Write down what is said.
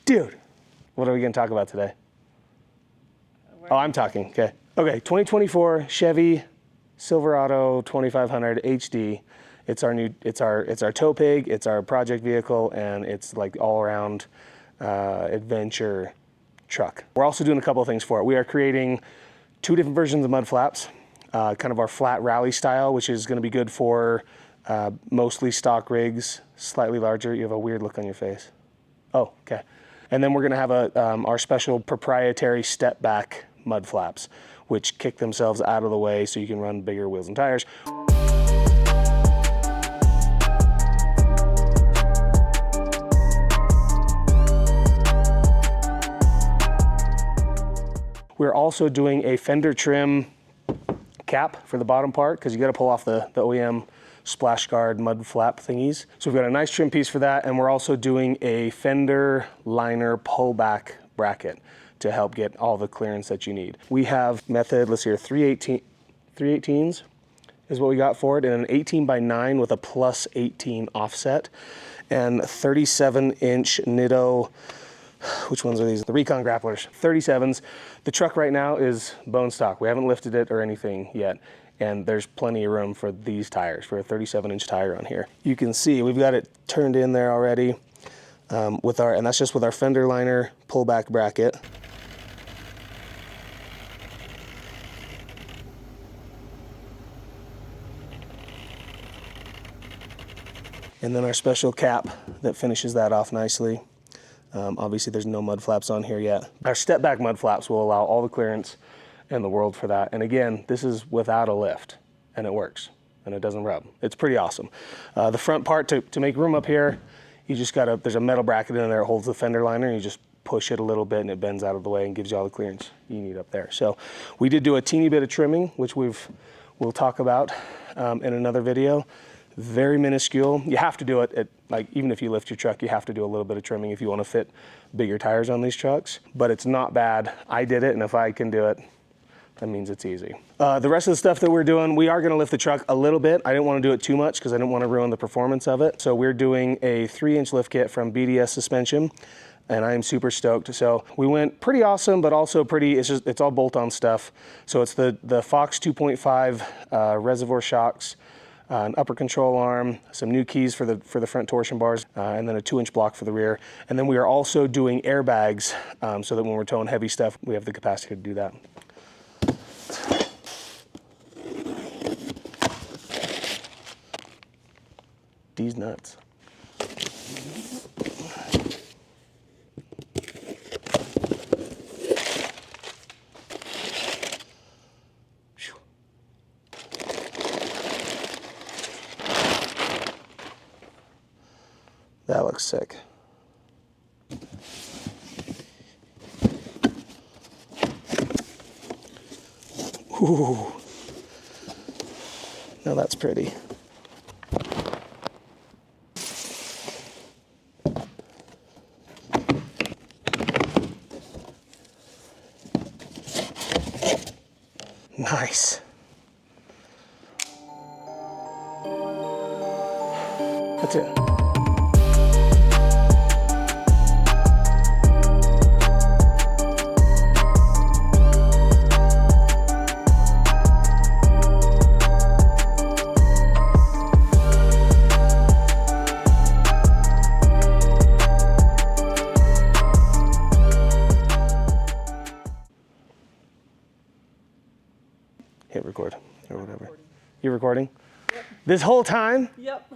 Dude, what are we gonna talk about today? Oh, I'm talking, okay. Okay, 2024 Chevy Silverado 2500 HD. It's our tow pig, it's our project vehicle, and it's like all around adventure truck. We're also doing a couple of things for it. We are creating 2 different versions of mud flaps, kind of our flat rally style, which is gonna be good for mostly stock rigs, slightly larger. You have a weird look on your face. Oh, okay. And then we're gonna have our special proprietary step back mud flaps, which kick themselves out of the way so you can run bigger wheels and tires. We're also doing a fender trim cap for the bottom part because you got to pull off the OEM splash guard mud flap thingies. So we've got a nice trim piece for that, and we're also doing a fender liner pullback bracket to help get all the clearance that you need. We have method, let's see here, 3/18s is what we got for it, and an 18x9 with a +18 offset, and 37-inch Nitto, which ones are these? The Recon Grapplers, 37s. The truck right now is bone stock. We haven't lifted it or anything yet, and there's plenty of room for these tires, for a 37-inch tire on here. You can see we've got it turned in there already and that's just with our fender liner pullback bracket. And then our special cap that finishes that off nicely. Obviously there's no mud flaps on here yet. Our step back mud flaps will allow all the clearance in the world for that. And again, this is without a lift, and it works, and it doesn't rub. It's pretty awesome. The front part, to make room up here, you just there's a metal bracket in there that holds the fender liner, and you just push it a little bit and it bends out of the way and gives you all the clearance you need up there. So we did do a teeny bit of trimming, which we'll talk about in another video. Very minuscule. You have to do it like, even if you lift your truck, you have to do a little bit of trimming if you want to fit bigger tires on these trucks, but it's not bad. I did it, and if I can do it, that means it's easy. The rest of the stuff that we're doing, we are gonna lift the truck a little bit. I didn't want to do it too much because I didn't want to ruin the performance of it. So we're doing a 3-inch lift kit from BDS Suspension, and I'm super stoked. So we went pretty awesome, but also pretty, it's all bolt-on stuff. So it's the FOX 2.5 reservoir shocks, an upper control arm, some new keys for the front torsion bars, and then a 2-inch block for the rear. And then we are also doing airbags so that when we're towing heavy stuff, we have the capacity to do that. These nuts. That looks sick. Ooh. Now that's pretty. Nice. That's it. Hit record or whatever. You're recording? Yep. This whole time? Yep.